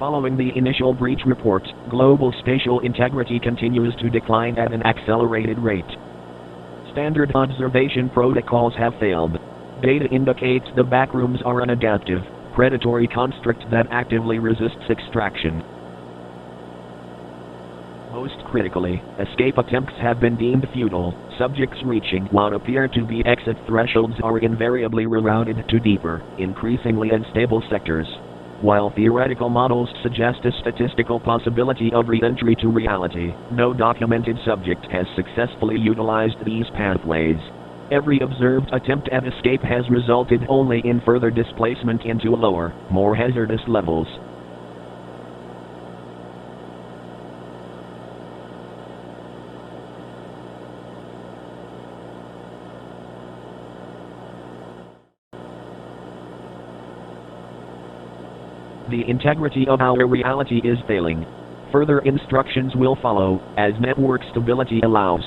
Following the initial breach report, global spatial integrity continues to decline at an accelerated rate. Standard observation protocols have failed. Data indicates the backrooms are an adaptive, predatory construct that actively resists extraction. Most critically, escape attempts have been deemed futile. Subjects reaching what appear to be exit thresholds are invariably rerouted to deeper, increasingly unstable sectors. While theoretical models suggest a statistical possibility of re-entry to reality, no documented subject has successfully utilized these pathways. Every observed attempt at escape has resulted only in further displacement into lower, more hazardous levels. The integrity of our reality is failing. Further instructions will follow, as network stability allows.